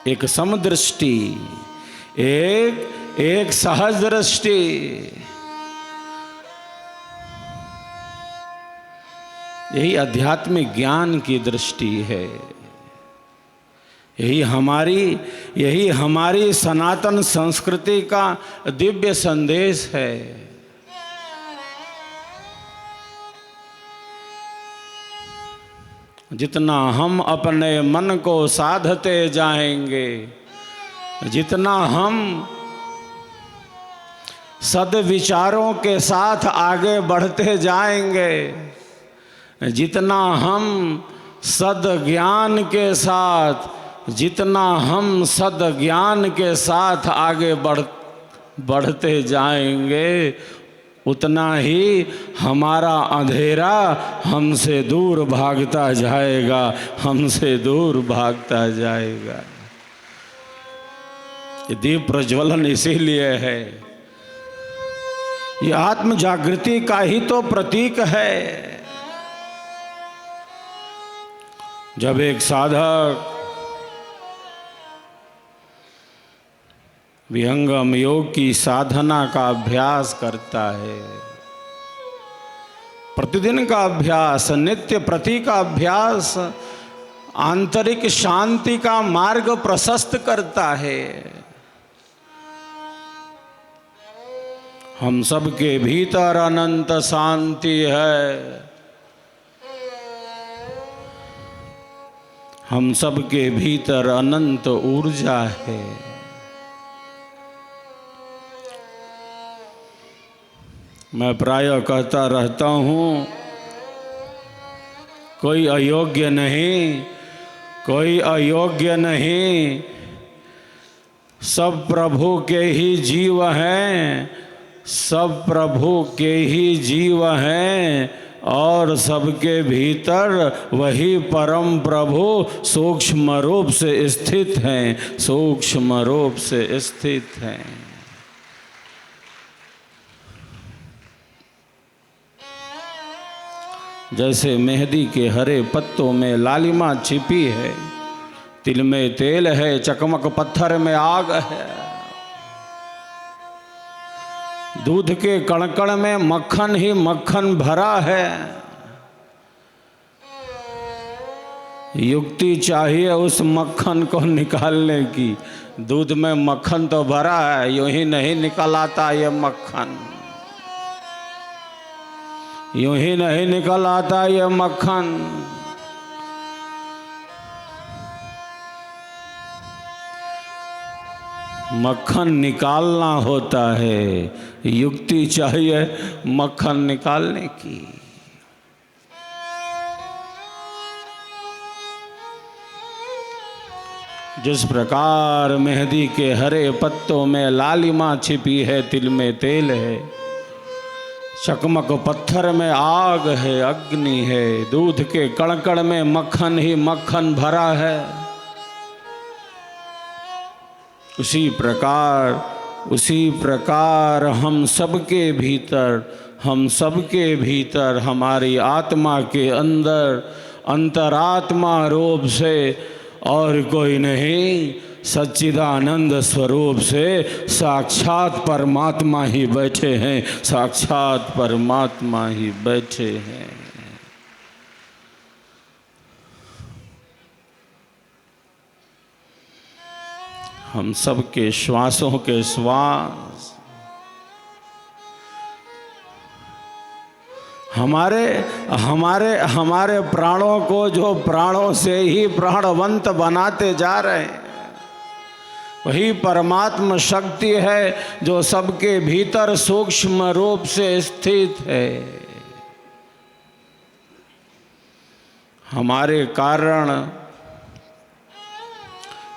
एक समदृष्टि, एक सहज दृष्टि। यही आध्यात्मिक ज्ञान की दृष्टि है। यही हमारी सनातन संस्कृति का दिव्य संदेश है। जितना हम अपने मन को साधते जाएंगे, जितना हम सद्विचारों के साथ आगे बढ़ते जाएंगे, जितना हम सद्ज्ञान के साथ आगे बढ़ते जाएंगे, उतना ही हमारा अंधेरा हमसे दूर भागता जाएगा, हमसे दूर भागता जाएगा। ये दीप प्रज्वलन इसीलिए है, ये आत्म जागृति का ही तो प्रतीक है। जब एक साधक विहंगम योग की साधना का अभ्यास करता है, प्रतिदिन का अभ्यास, नित्य प्रति का अभ्यास आंतरिक शांति का मार्ग प्रशस्त करता है। हम सबके भीतर अनंत शांति है, हम सबके भीतर अनंत ऊर्जा है। मैं प्रायः कहता रहता हूँ, कोई अयोग्य नहीं, कोई अयोग्य नहीं, सब प्रभु के ही जीव हैं, सब प्रभु के ही जीव हैं, और सबके भीतर वही परम प्रभु सूक्ष्म रूप से स्थित हैं, सूक्ष्म रूप से स्थित हैं। जैसे मेहंदी के हरे पत्तों में लालिमा छिपी है, तिल में तेल है, चकमक पत्थर में आग है, दूध के कणकण में मक्खन ही मक्खन भरा है। युक्ति चाहिए उस मक्खन को निकालने की। दूध में मक्खन तो भरा है, यूं ही नहीं निकल आता ये मक्खन, यूं ही नहीं निकल आता ये मक्खन। मक्खन निकालना होता है, युक्ति चाहिए मक्खन निकालने की। जिस प्रकार मेहंदी के हरे पत्तों में लालिमा छिपी है, तिल में तेल है, चकमक पत्थर में आग है, अग्नि है, दूध के कण-कण में मक्खन ही मक्खन भरा है, उसी प्रकार हम सबके भीतर हमारी आत्मा के अंदर अंतरात्मा रूप से और कोई नहीं, सच्चिदानंद स्वरूप से साक्षात परमात्मा ही बैठे हैं, साक्षात परमात्मा ही बैठे हैं। हम सबके श्वासों के श्वास हमारे प्राणों को जो प्राणों से ही प्राणवंत बनाते जा रहे हैं, वही परमात्म शक्ति है जो सबके भीतर सूक्ष्म रूप से स्थित है। हमारे कारण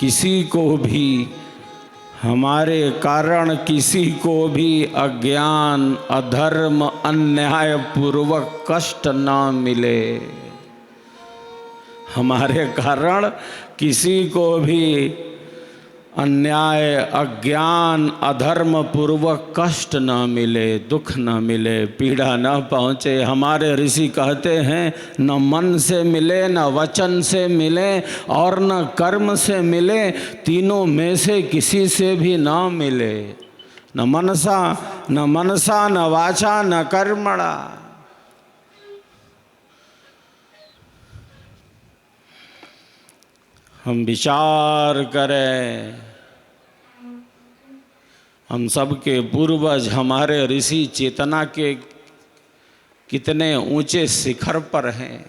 किसी को भी अज्ञान, अधर्म, अन्याय पूर्वक कष्ट ना मिले। हमारे कारण किसी को भी अन्याय, अज्ञान, अधर्म पूर्वक कष्ट न मिले, दुख न मिले, पीड़ा न पहुँचे। हमारे ऋषि कहते हैं न मन से मिले, न वचन से मिले और न कर्म से मिले, तीनों में से किसी से भी न मिले। न मनसा न वाचा न कर्मणा। हम विचार करें, हम सबके पूर्वज, हमारे ऋषि चेतना के कितने ऊंचे शिखर पर हैं।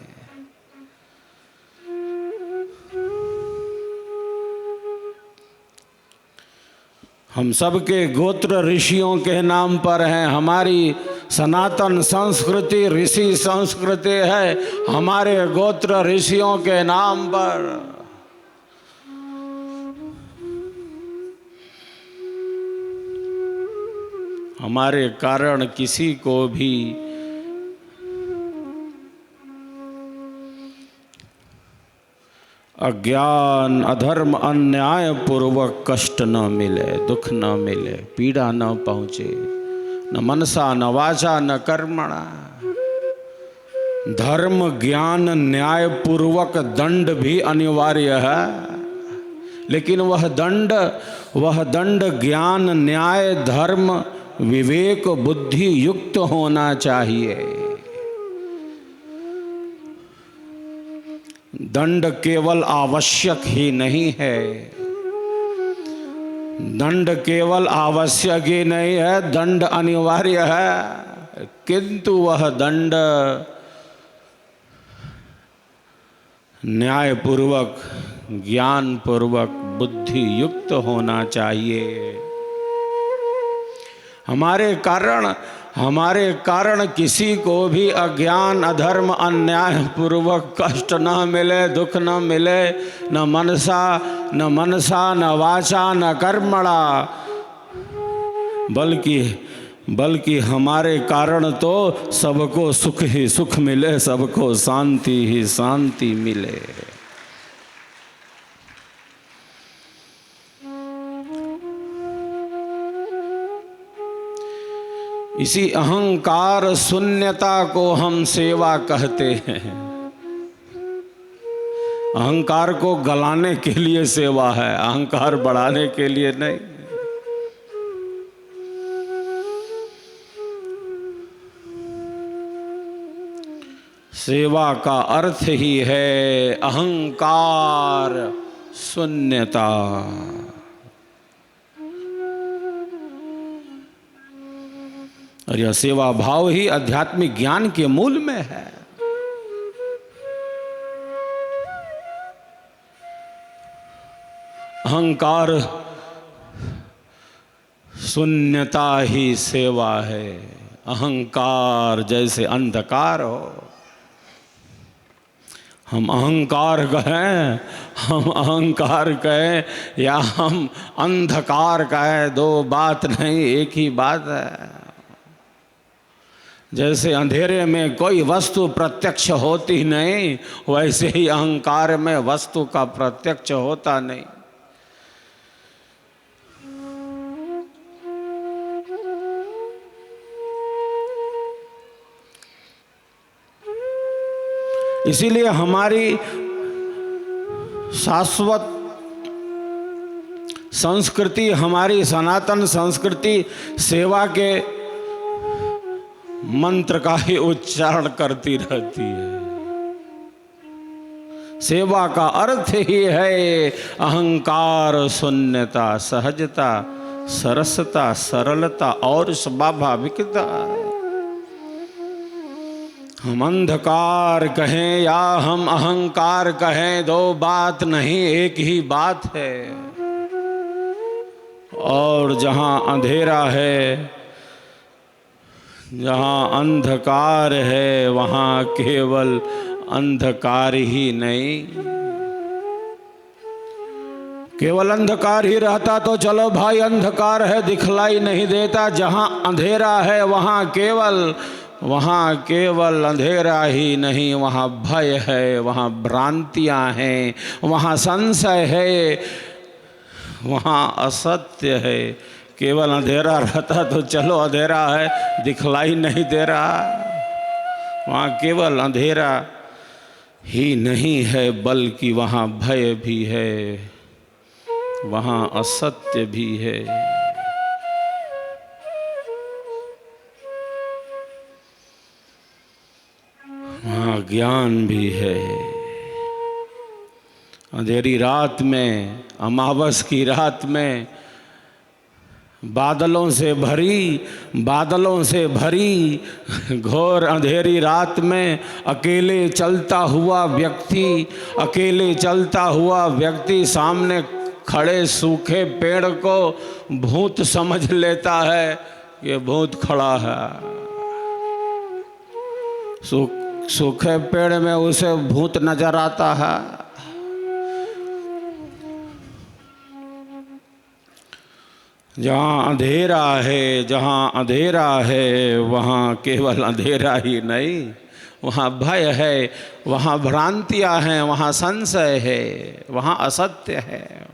हम सबके गोत्र ऋषियों के नाम पर हैं। हमारी सनातन संस्कृति ऋषि संस्कृति है, हमारे गोत्र ऋषियों के नाम पर। हमारे कारण किसी को भी अज्ञान, अधर्म, अन्याय पूर्वक कष्ट न मिले, दुख न मिले, पीड़ा न पहुँचे। न मनसा न वाचा न कर्मणा। धर्म, ज्ञान, न्याय पूर्वक दंड भी अनिवार्य है, लेकिन वह दंड ज्ञान, न्याय, धर्म, विवेक, बुद्धि युक्त होना चाहिए। दंड केवल आवश्यक ही नहीं है, दंड केवल आवश्यक ही नहीं है, दंड अनिवार्य है, किंतु वह दंड न्यायपूर्वक, ज्ञानपूर्वक, बुद्धि युक्त होना चाहिए। हमारे कारण किसी को भी अज्ञान, अधर्म, अन्याय पूर्वक कष्ट न मिले, दुख न मिले। न मनसा न वाचा न कर्मणा। बल्कि हमारे कारण तो सबको सुख ही सुख मिले, सबको शांति ही शांति मिले। इसी अहंकार शून्यता को हम सेवा कहते हैं। अहंकार को गलाने के लिए सेवा है, अहंकार बढ़ाने के लिए नहीं। सेवा का अर्थ ही है अहंकार शून्यता। और यह सेवा भाव ही आध्यात्मिक ज्ञान के मूल में है। अहंकार शून्यता ही सेवा है। अहंकार जैसे अंधकार हो, हम अहंकार कहें या हम अंधकार कहें, दो बात नहीं, एक ही बात है। जैसे अंधेरे में कोई वस्तु प्रत्यक्ष होती नहीं, वैसे ही अहंकार में वस्तु का प्रत्यक्ष होता नहीं। इसीलिए हमारी शाश्वत संस्कृति, हमारी सनातन संस्कृति सेवा के मंत्र का ही उच्चारण करती रहती है। सेवा का अर्थ ही है अहंकार शून्यता, सहजता, सरसता, सरलता और स्वाभाविकता। हम अंधकार कहें या हम अहंकार कहें, दो बात नहीं, एक ही बात है। और जहां अंधेरा है, जहाँ अंधकार है, वहाँ केवल अंधकार ही नहीं, केवल अंधकार ही रहता तो चलो भाई अंधकार है, दिखलाई नहीं देता। जहाँ अंधेरा है वहाँ केवल अंधेरा ही नहीं, वहाँ भय है, वहाँ भ्रांतियाँ हैं, वहाँ संशय है, वहाँ असत्य है। केवल अंधेरा रहता तो चलो अंधेरा है, दिखलाई नहीं दे रहा। वहाँ केवल अंधेरा ही नहीं है बल्कि वहाँ भय भी है, वहाँ असत्य भी है। वहाँ ज्ञान भी है। अंधेरी रात में, अमावस की रात में, बादलों से भरी घोर अंधेरी रात में अकेले चलता हुआ व्यक्ति सामने खड़े सूखे पेड़ को भूत समझ लेता है। ये भूत खड़ा है। सूखे पेड़ में उसे भूत नजर आता है। जहाँ अंधेरा है वहाँ केवल अंधेरा ही नहीं, वहाँ भय है, वहाँ भ्रांतियाँ हैं, वहाँ संशय है, वहाँ असत्य है।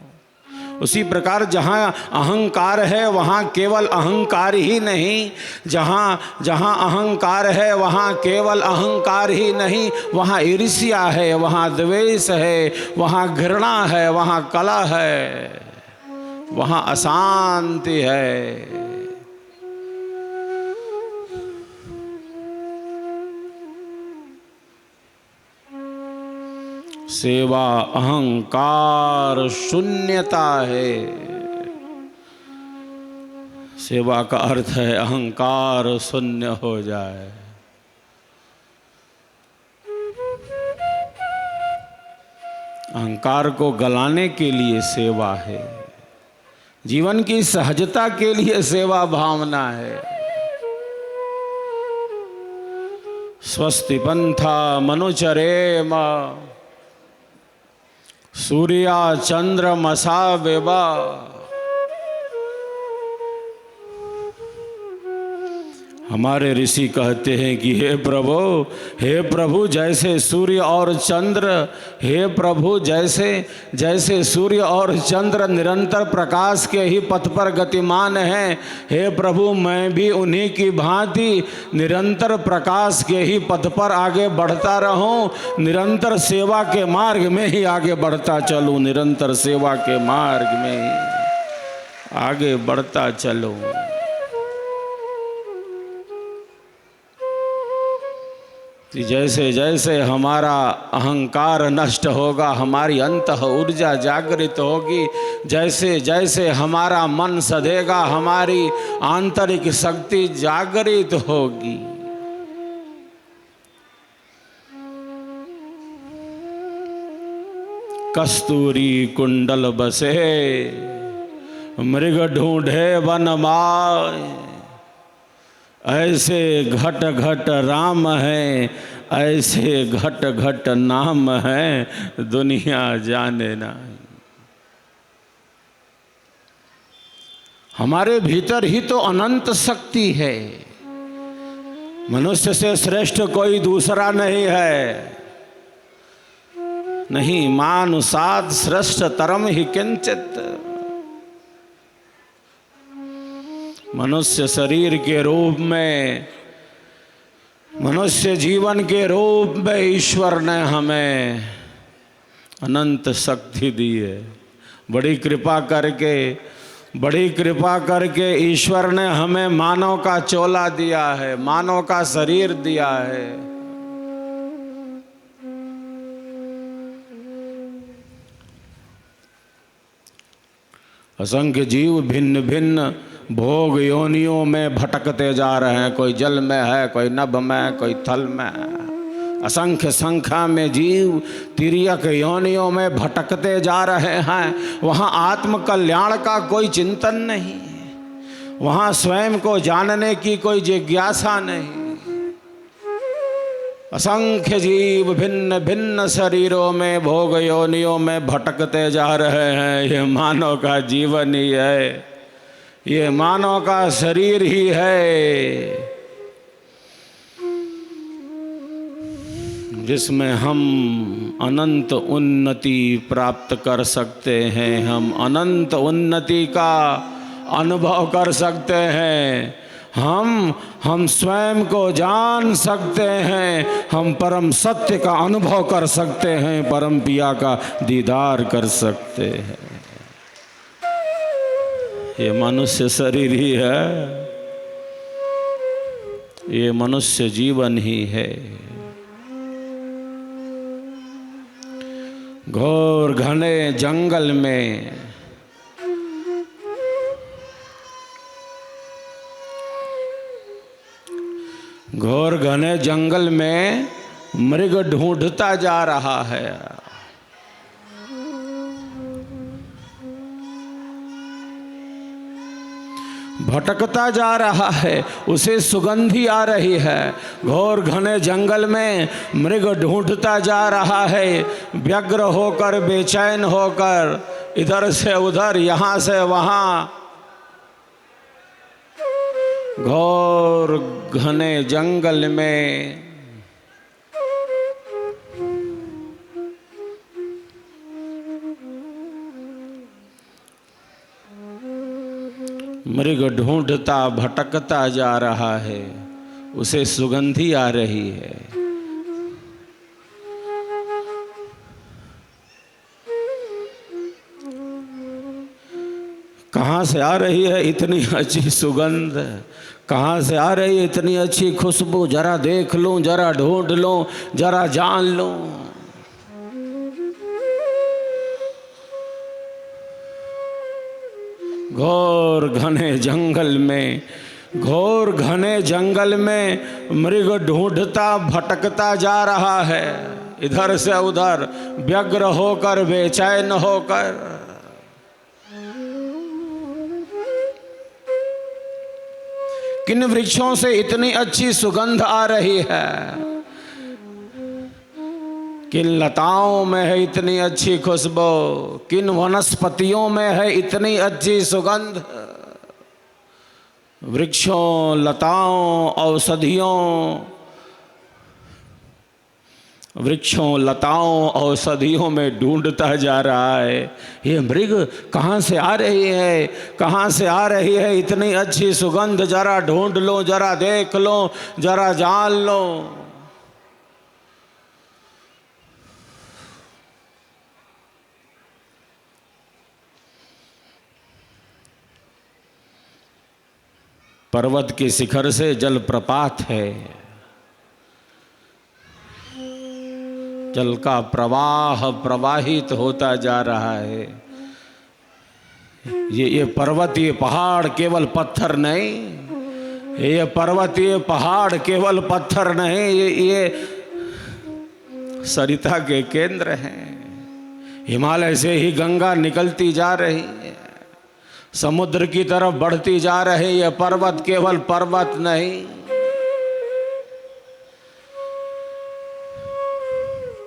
उसी प्रकार जहाँ अहंकार है वहाँ केवल अहंकार ही नहीं, जहाँ अहंकार है वहाँ केवल अहंकार ही नहीं, वहाँ ईर्ष्या है, वहाँ द्वेष है, वहाँ घृणा है, वहाँ कलह है, वहाँ अशांति है। सेवा अहंकार शून्यता है। सेवा का अर्थ है अहंकार शून्य हो जाए। अहंकार को गलाने के लिए सेवा है। जीवन की सहजता के लिए सेवा भावना है। स्वस्ति पंथा मनुचरेम सूर्या चंद्रमसा वेवा। हमारे ऋषि कहते हैं कि हे प्रभु जैसे सूर्य और चंद्र, हे प्रभु जैसे सूर्य और चंद्र निरंतर प्रकाश के ही पथ पर गतिमान हैं, हे प्रभु मैं भी उन्हीं की भांति निरंतर प्रकाश के ही पथ पर आगे बढ़ता रहूं, निरंतर सेवा के मार्ग में ही आगे बढ़ता चलूं, निरंतर सेवा के मार्ग में ही आगे बढ़ता चलूं। जैसे जैसे हमारा अहंकार नष्ट होगा हमारी अंतः ऊर्जा जागृत होगी, जैसे जैसे हमारा मन सधेगा हमारी आंतरिक शक्ति जागृत होगी। कस्तूरी कुंडल बसे मृग ढूंढे वन माय, ऐसे घट घट राम है, ऐसे घट घट नाम है, दुनिया जाने नहीं। हमारे भीतर ही तो अनंत शक्ति है। मनुष्य से श्रेष्ठ कोई दूसरा नहीं है। नहीं मानुषात् श्रेष्ठ तरम ही किंचित। मनुष्य शरीर के रूप में, मनुष्य जीवन के रूप में ईश्वर ने हमें अनंत शक्ति दी है। बड़ी कृपा करके ईश्वर ने हमें मानव का चोला दिया है, मानव का शरीर दिया है। असंख्य जीव भिन्न भिन्न भोग योनियों में भटकते जा रहे हैं। कोई जल में है, कोई नभ में, कोई थल में। असंख्य संख्या में जीव तिर्यक योनियों में भटकते जा रहे हैं। वहाँ आत्म कल्याण का कोई चिंतन नहीं, वहाँ स्वयं को जानने की कोई जिज्ञासा नहीं। असंख्य जीव भिन्न भिन्न शरीरों में भोग योनियों में भटकते जा रहे हैं। ये मानव का जीवन ही है, ये मानव का शरीर ही है, जिसमें हम अनंत उन्नति प्राप्त कर सकते हैं, हम अनंत उन्नति का अनुभव कर सकते हैं, हम स्वयं को जान सकते हैं, हम परम सत्य का अनुभव कर सकते हैं, परम पिया का दीदार कर सकते हैं। ये मनुष्य शरीर ही है, ये मनुष्य जीवन ही है। घोर घने जंगल में घोर घने जंगल में मृग ढूंढता जा रहा है। भटकता जा रहा है, उसे सुगंधी आ रही है। घोर घने जंगल में मृग ढूंढता जा रहा है, व्यग्र होकर, बेचैन होकर, इधर से उधर, यहाँ से वहाँ। घोर घने जंगल में मृग ढूंढता भटकता जा रहा है, उसे सुगंधी आ रही है। कहाँ से आ रही है इतनी अच्छी सुगंध? कहाँ से आ रही है इतनी अच्छी खुशबू? जरा देख लूं, जरा ढूंढ लूं, जरा जान लूं। घोर घने जंगल में, घोर घने जंगल में मृग ढूंढता भटकता जा रहा है, इधर से उधर, व्यग्र होकर, बेचैन होकर। किन वृक्षों से इतनी अच्छी सुगंध आ रही है? किन लताओं में है इतनी अच्छी खुशबू? किन वनस्पतियों में है इतनी अच्छी सुगंध? वृक्षों, लताओं, औषधियों, वृक्षों, लताओं, औषधियों में ढूंढता जा रहा है। ये मृग कहाँ से आ रही है? कहाँ से आ रही है इतनी अच्छी सुगंध? जरा ढूंढ लो, जरा देख लो, जरा जान लो। पर्वत के शिखर से जलप्रपात है, जल का प्रवाह प्रवाहित होता जा रहा है। ये पर्वत, ये पहाड़ केवल पत्थर नहीं, ये पर्वत, ये पहाड़ केवल पत्थर नहीं, ये सरिता के केंद्र हैं। हिमालय से ही गंगा निकलती जा रही है, समुद्र की तरफ बढ़ती जा रही है। पर्वत केवल पर्वत नहीं,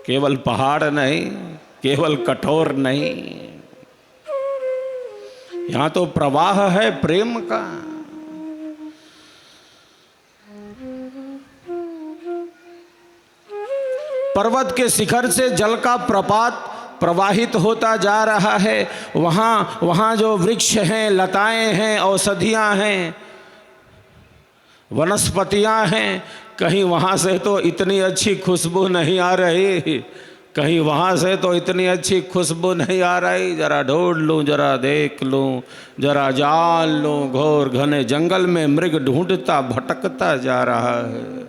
केवल पहाड़ नहीं, केवल कठोर नहीं, यहाँ तो प्रवाह है प्रेम का। पर्वत के शिखर से जल का प्रपात प्रवाहित होता जा रहा है। वहाँ जो वृक्ष हैं, लताएं हैं, औषधियाँ हैं, वनस्पतियाँ हैं, कहीं वहाँ से तो इतनी अच्छी खुशबू नहीं आ रही, कहीं वहाँ से तो इतनी अच्छी खुशबू नहीं आ रही। जरा ढूंढ लूँ, जरा देख लूँ, जरा जान लूँ। घोर घने जंगल में मृग ढूंढता भटकता जा रहा है।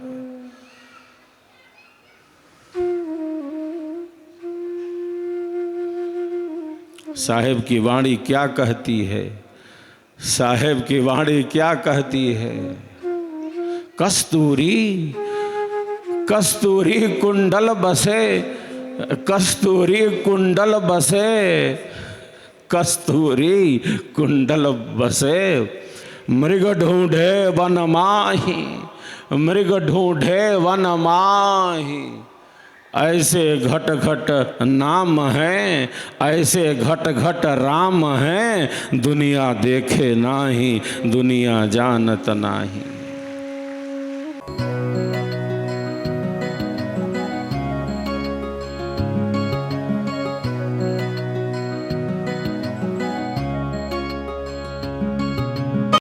साहेब की वाणी क्या कहती है? साहेब की वाणी क्या कहती है? कस्तूरी, कस्तूरी कुंडल बसे, कस्तूरी कुंडल बसे, कस्तूरी कुंडल बसे। मृग ढूंढे वन माही, मृग ढूंढे वन माही। ऐसे घट घट नाम हैं, ऐसे घट घट राम हैं। दुनिया देखे नाही, दुनिया जानत नाही।